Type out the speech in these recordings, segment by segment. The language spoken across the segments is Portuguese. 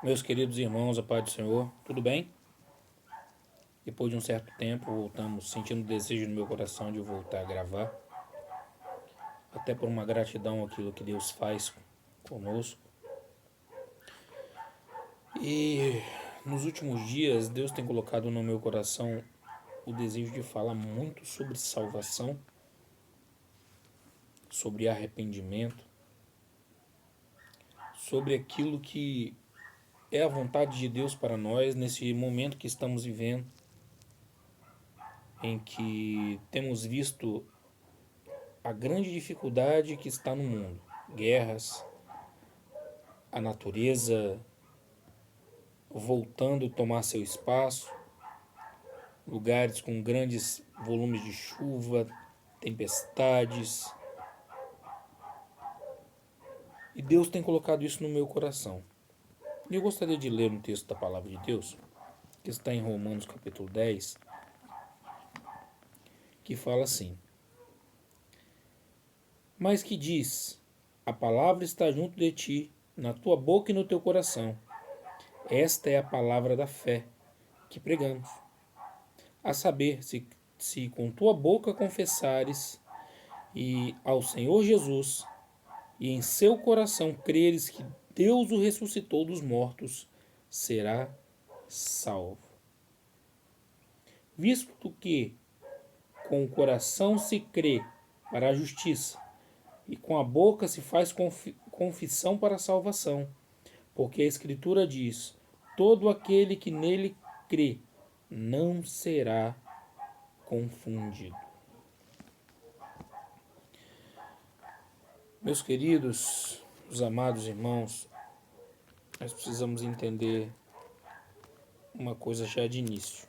Meus queridos irmãos, a paz do Senhor, tudo bem? Depois de um certo tempo, voltamos sentindo o desejo no meu coração de voltar a gravar, até por uma gratidão àquilo que Deus faz conosco. E nos últimos dias, Deus tem colocado no meu coração o desejo de falar muito sobre salvação, sobre arrependimento, sobre aquilo que é a vontade de Deus para nós nesse momento que estamos vivendo, em que temos visto a grande dificuldade que está no mundo: guerras, a natureza voltando a tomar seu espaço, lugares com grandes volumes de chuva, tempestades. E Deus tem colocado isso no meu coração. E eu gostaria de ler um texto da palavra de Deus, que está em Romanos capítulo 10, que fala assim: Mas que diz: A palavra está junto de ti, na tua boca e no teu coração. Esta é a palavra da fé que pregamos. A saber, se com tua boca confessares e ao Senhor Jesus, e em seu coração creres que Deus o ressuscitou dos mortos, será salvo. Visto que com o coração se crê para a justiça, e com a boca se faz confissão para a salvação, porque a Escritura diz: todo aquele que nele crê não será confundido. Meus queridos, os amados irmãos, nós precisamos entender uma coisa já de início.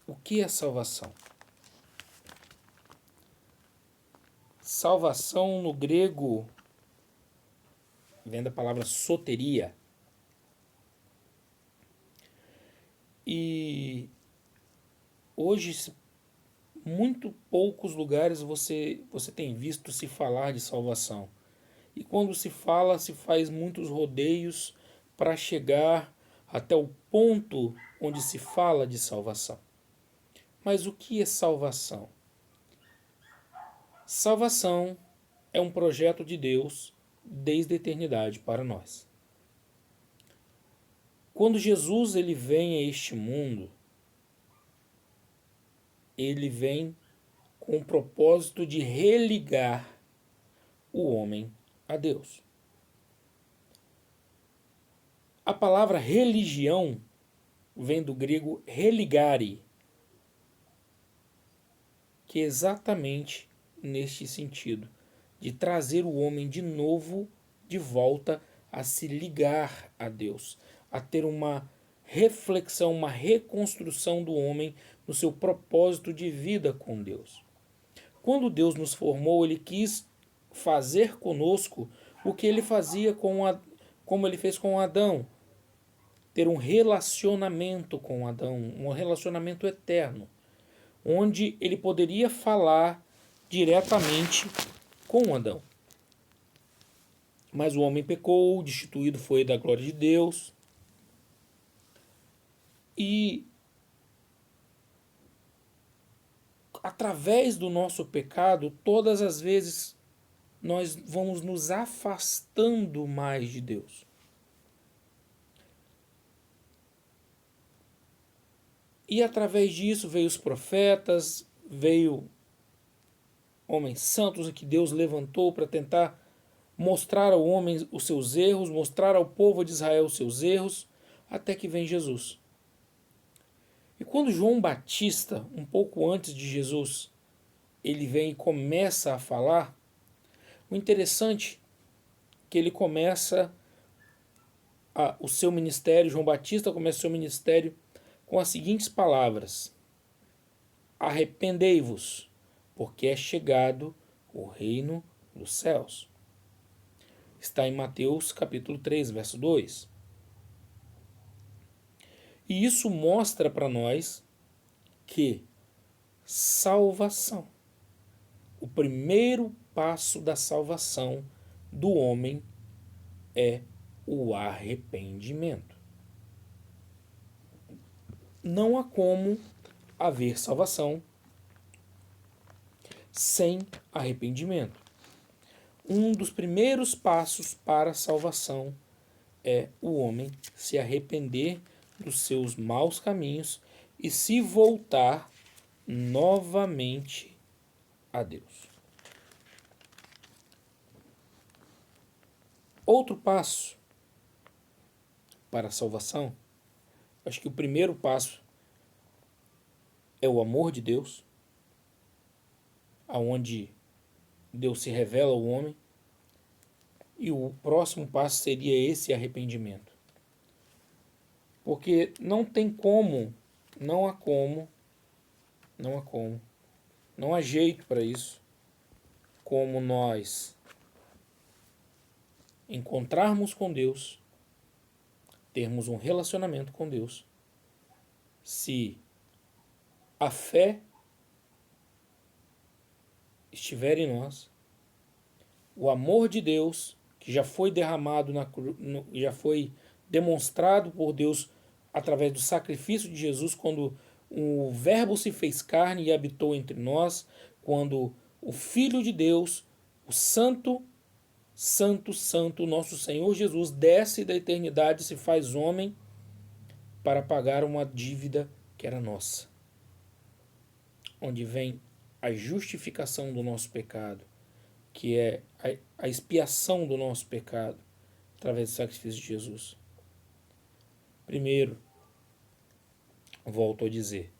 O que é salvação? Salvação no grego vem da palavra soteria. E hoje, muito poucos lugares você tem visto se falar de salvação. E quando se fala, se faz muitos rodeios para chegar até o ponto onde se fala de salvação. Mas o que é salvação? Salvação é um projeto de Deus desde a eternidade para nós. Quando Jesus ele vem a este mundo, ele vem com o propósito de religar o homem a Deus. A palavra religião vem do grego religare, que é exatamente neste sentido, de trazer o homem de novo de volta a se ligar a Deus, a ter uma reflexão, uma reconstrução do homem no seu propósito de vida com Deus. Quando Deus nos formou, ele quis fazer conosco o que ele fazia como ele fez com Adão, ter um relacionamento com Adão, um relacionamento eterno, onde ele poderia falar diretamente com Adão. Mas o homem pecou, destituído foi da glória de Deus. E através do nosso pecado, todas as vezes nós vamos nos afastando mais de Deus. E através disso veio os profetas, veio homens santos que Deus levantou para tentar mostrar ao homem os seus erros, mostrar ao povo de Israel os seus erros, até que vem Jesus. E quando João Batista, um pouco antes de Jesus, ele vem e começa a falar, o interessante é que ele começa o seu ministério, João Batista começa o seu ministério com as seguintes palavras: arrependei-vos, porque é chegado o reino dos céus. Está em Mateus capítulo 3, verso 2. E isso mostra para nós que salvação, o primeiro passo da salvação do homem é o arrependimento. Não há como haver salvação sem arrependimento. Um dos primeiros passos para a salvação é o homem se arrepender dos seus maus caminhos e se voltar novamente a Deus. Outro passo para a salvação, acho que o primeiro passo é o amor de Deus, aonde Deus se revela ao homem, e o próximo passo seria esse arrependimento. Porque não tem como, não há jeito para isso, como nós encontrarmos com Deus, termos um relacionamento com Deus, se a fé estiver em nós, o amor de Deus, que já foi derramado já foi demonstrado por Deus através do sacrifício de Jesus, quando o Verbo se fez carne e habitou entre nós, quando o Filho de Deus, o Santo, nosso Senhor Jesus, desce da eternidade e se faz homem para pagar uma dívida que era nossa. Onde vem a justificação do nosso pecado, que é a expiação do nosso pecado, através do sacrifício de Jesus. Primeiro, volto a dizer,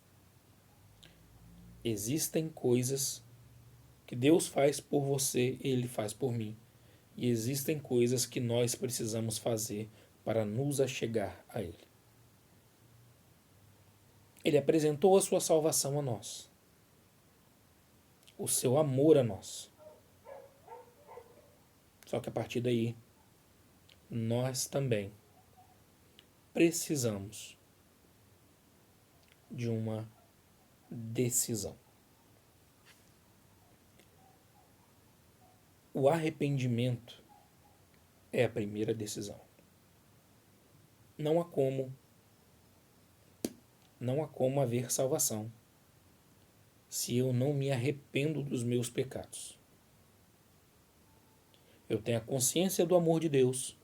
existem coisas que Deus faz por você, Ele faz por mim. E existem coisas que nós precisamos fazer para nos achegar a Ele. Ele apresentou a sua salvação a nós, o seu amor a nós. Só que a partir daí, nós também precisamos de uma decisão. O arrependimento é a primeira decisão. Não há como haver salvação se eu não me arrependo dos meus pecados. Eu tenho a consciência do amor de Deus.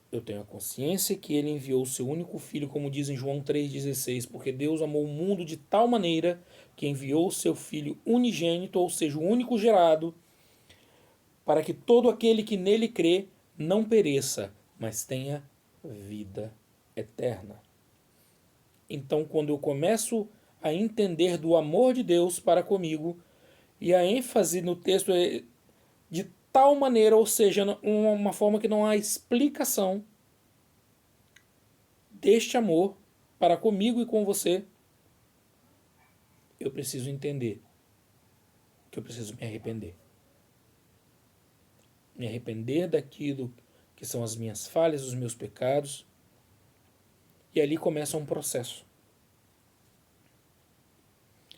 Eu tenho a consciência que Ele enviou o seu único Filho, como diz em João 3,16, porque Deus amou o mundo de tal maneira que enviou o seu Filho unigênito, ou seja, o único gerado, para que todo aquele que nele crê não pereça, mas tenha vida eterna. Então, quando eu começo a entender do amor de Deus para comigo, e a ênfase no texto é de tal maneira, ou seja, uma forma que não há explicação deste amor para comigo e com você, eu preciso entender que eu preciso me arrepender. Me arrepender daquilo que são as minhas falhas, os meus pecados. E ali começa um processo.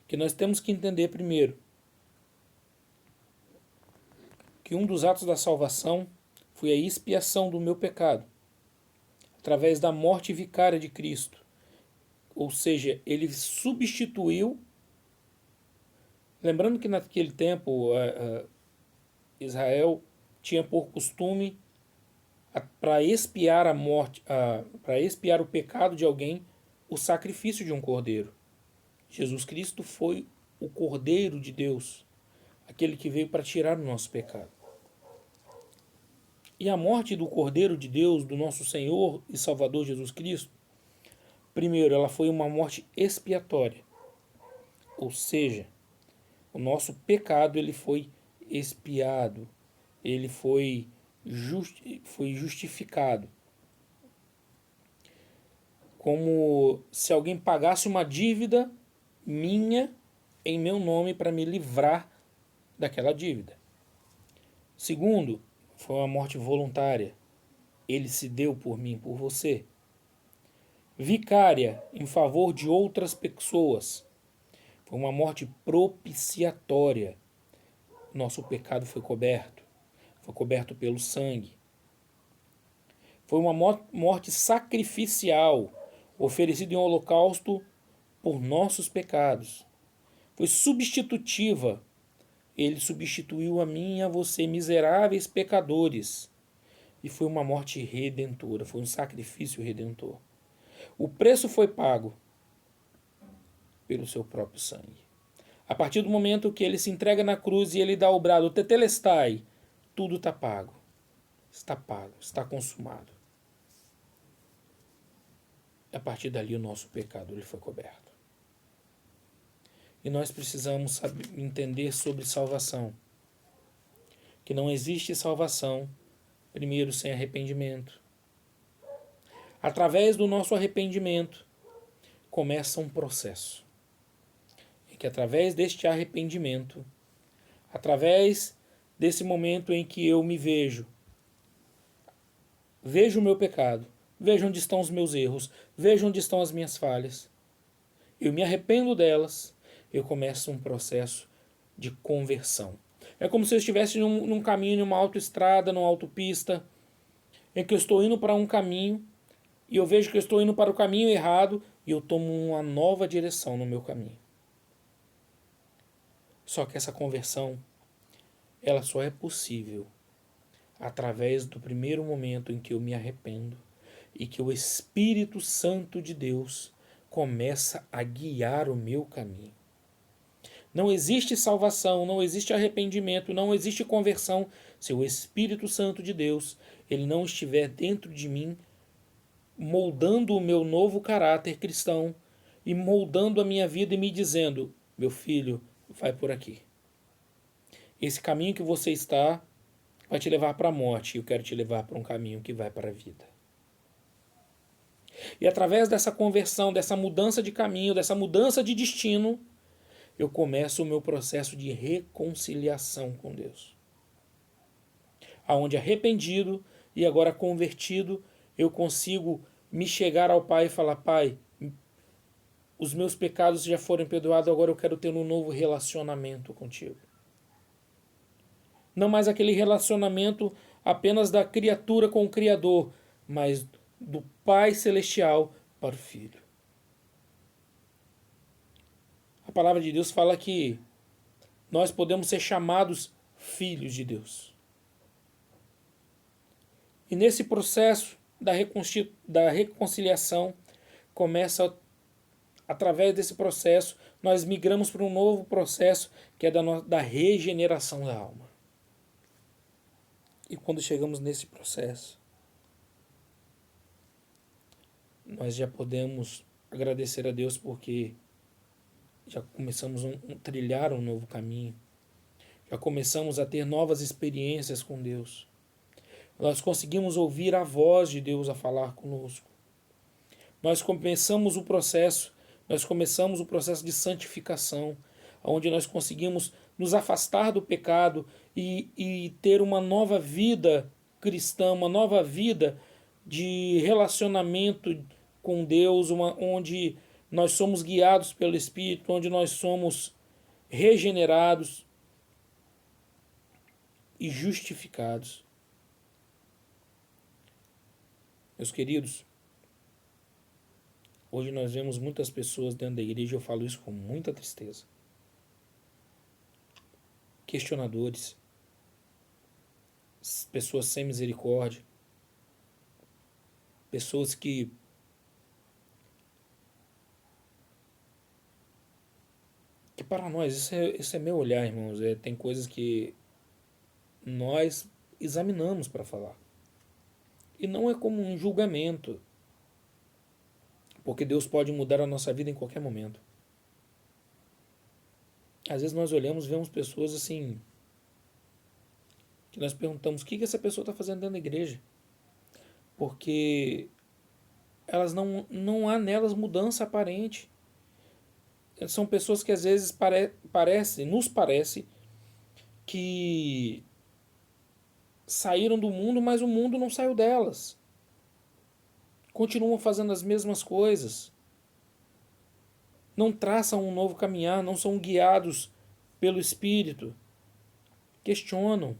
Que nós temos que entender primeiro que um dos atos da salvação foi a expiação do meu pecado, através da morte vicária de Cristo. Ou seja, ele substituiu. Lembrando que naquele tempo Israel tinha por costume, para expiar a morte, para expiar o pecado de alguém, o sacrifício de um cordeiro. Jesus Cristo foi o Cordeiro de Deus, aquele que veio para tirar o nosso pecado. E a morte do Cordeiro de Deus, do nosso Senhor e Salvador Jesus Cristo, primeiro, ela foi uma morte expiatória. Ou seja, o nosso pecado ele foi expiado, ele foi justificado. Como se alguém pagasse uma dívida minha em meu nome para me livrar daquela dívida. Segundo, foi uma morte voluntária. Ele se deu por mim, por você. Vicária, em favor de outras pessoas. Foi uma morte propiciatória. Nosso pecado foi coberto pelo sangue. Foi uma morte sacrificial, oferecida em holocausto por nossos pecados. Foi substitutiva. Ele substituiu a mim e a você, miseráveis pecadores. E foi uma morte redentora, foi um sacrifício redentor. O preço foi pago pelo seu próprio sangue. A partir do momento que ele se entrega na cruz e ele dá o brado, tetelestai, tudo está pago. Está pago, está consumado. A partir dali o nosso pecado ele foi coberto. E nós precisamos entender sobre salvação. Que não existe salvação, primeiro, sem arrependimento. Através do nosso arrependimento, começa um processo. Em que através deste arrependimento, através desse momento em que eu me vejo o meu pecado, vejo onde estão os meus erros, vejo onde estão as minhas falhas, eu me arrependo delas, eu começo um processo de conversão. É como se eu estivesse num caminho, numa autoestrada, numa autopista, em que eu estou indo para um caminho e eu vejo que eu estou indo para o caminho errado e eu tomo uma nova direção no meu caminho. Só que essa conversão, ela só é possível através do primeiro momento em que eu me arrependo e que o Espírito Santo de Deus começa a guiar o meu caminho. Não existe salvação, não existe arrependimento, não existe conversão se o Espírito Santo de Deus ele não estiver dentro de mim, moldando o meu novo caráter cristão e moldando a minha vida e me dizendo: meu filho, vai por aqui. Esse caminho que você está vai te levar para a morte, e eu quero te levar para um caminho que vai para a vida. E através dessa conversão, dessa mudança de caminho, dessa mudança de destino, eu começo o meu processo de reconciliação com Deus. Aonde arrependido e agora convertido, eu consigo me chegar ao Pai e falar: Pai, os meus pecados já foram perdoados, agora eu quero ter um novo relacionamento contigo. Não mais aquele relacionamento apenas da criatura com o Criador, mas do Pai Celestial para o Filho. A palavra de Deus fala que nós podemos ser chamados filhos de Deus. E nesse processo da reconciliação, começa, através desse processo, nós migramos para um novo processo, que é da regeneração da alma. E quando chegamos nesse processo, nós já podemos agradecer a Deus porque já começamos a trilhar um novo caminho. Já começamos a ter novas experiências com Deus. Nós conseguimos ouvir a voz de Deus a falar conosco. Nós começamos o processo de santificação, onde nós conseguimos nos afastar do pecado e ter uma nova vida cristã, uma nova vida de relacionamento com Deus, onde nós somos guiados pelo Espírito, onde nós somos regenerados e justificados. Meus queridos, hoje nós vemos muitas pessoas dentro da igreja, eu falo isso com muita tristeza. Questionadores, pessoas sem misericórdia, pessoas que para nós, isso é meu olhar, irmãos, tem coisas que nós examinamos para falar. E não é como um julgamento, porque Deus pode mudar a nossa vida em qualquer momento. Às vezes nós olhamos e vemos pessoas assim, que nós perguntamos: o que essa pessoa está fazendo dentro da igreja? Porque elas não há nelas mudança aparente. São pessoas que às vezes nos parece que saíram do mundo, mas o mundo não saiu delas. Continuam fazendo as mesmas coisas. Não traçam um novo caminhar, não são guiados pelo Espírito. Questionam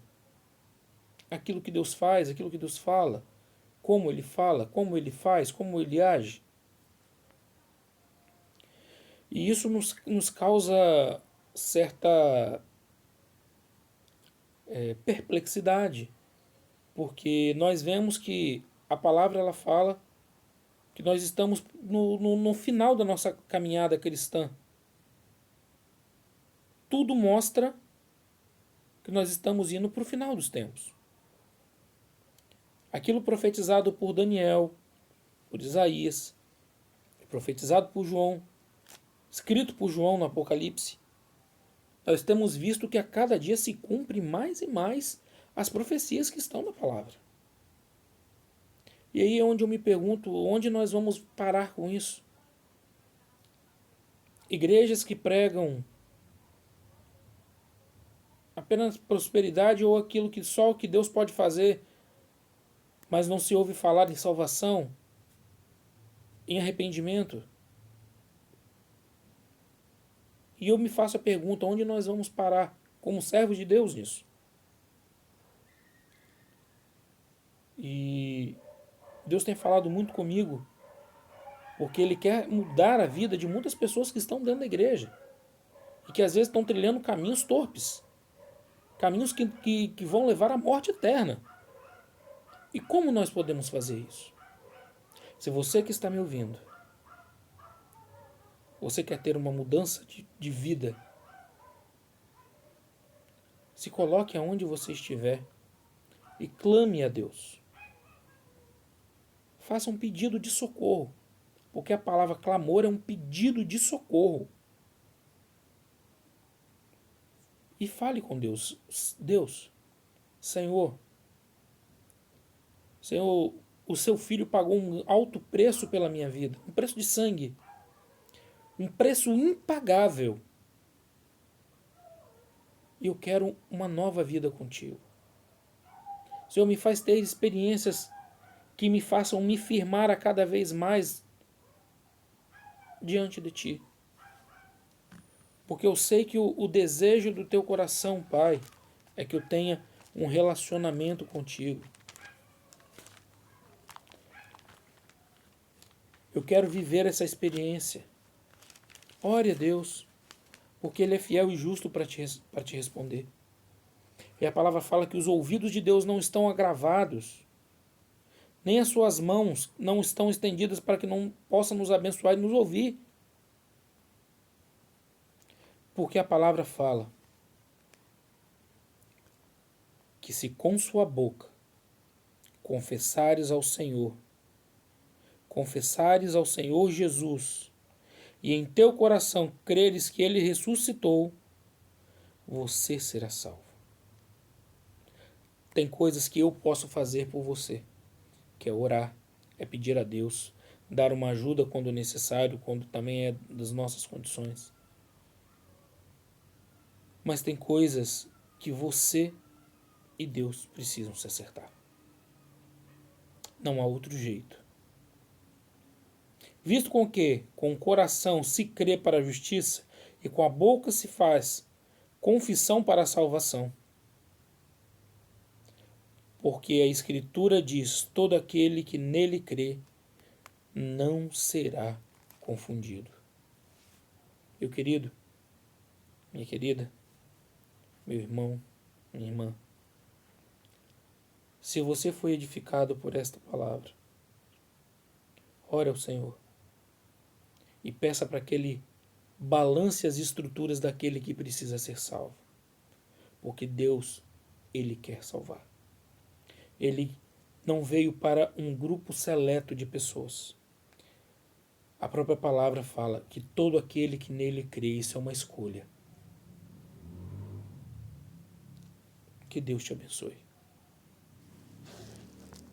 aquilo que Deus faz, aquilo que Deus fala. como ele fala, como ele faz, como ele age. E isso nos causa certa perplexidade, porque nós vemos que a palavra ela fala que nós estamos no final da nossa caminhada cristã. Tudo mostra que nós estamos indo para o final dos tempos. Aquilo profetizado por Daniel, por Isaías, profetizado por João, escrito por João no Apocalipse, nós temos visto que a cada dia se cumpre mais e mais as profecias que estão na palavra. E aí é onde eu me pergunto, onde nós vamos parar com isso? Igrejas que pregam apenas prosperidade ou aquilo que só o que Deus pode fazer, mas não se ouve falar em salvação, em arrependimento. E eu me faço a pergunta, onde nós vamos parar como servos de Deus nisso? E Deus tem falado muito comigo, porque Ele quer mudar a vida de muitas pessoas que estão dentro da igreja e que às vezes estão trilhando caminhos torpes, caminhos que vão levar à morte eterna. E como nós podemos fazer isso? Se você que está me ouvindo, você quer ter uma mudança de vida, se coloque aonde você estiver e clame a Deus. Faça um pedido de socorro, porque a palavra clamor é um pedido de socorro. E fale com Deus. Deus, Senhor, o seu filho pagou um alto preço pela minha vida, um preço de sangue, um preço impagável. E eu quero uma nova vida contigo. Senhor, me faz ter experiências que me façam me firmar a cada vez mais diante de ti. Porque eu sei que o desejo do teu coração, Pai, é que eu tenha um relacionamento contigo. Eu quero viver essa experiência. Ore a Deus, porque Ele é fiel e justo para te responder. E a palavra fala que os ouvidos de Deus não estão agravados, nem as suas mãos não estão estendidas para que não possa nos abençoar e nos ouvir. Porque a palavra fala que se com sua boca confessares ao Senhor Jesus, e em teu coração creres que Ele ressuscitou, você será salvo. Tem coisas que eu posso fazer por você, que é orar, é pedir a Deus, dar uma ajuda quando necessário, quando também é das nossas condições. Mas tem coisas que você e Deus precisam se acertar. Não há outro jeito. Visto com que, com o coração se crê para a justiça, e com a boca se faz confissão para a salvação. Porque a Escritura diz, todo aquele que nele crê, não será confundido. Meu querido, minha querida, meu irmão, minha irmã, se você foi edificado por esta palavra, ore ao Senhor e peça para que Ele balance as estruturas daquele que precisa ser salvo. Porque Deus, Ele quer salvar. Ele não veio para um grupo seleto de pessoas. A própria palavra fala que todo aquele que nele crê, isso é uma escolha. Que Deus te abençoe.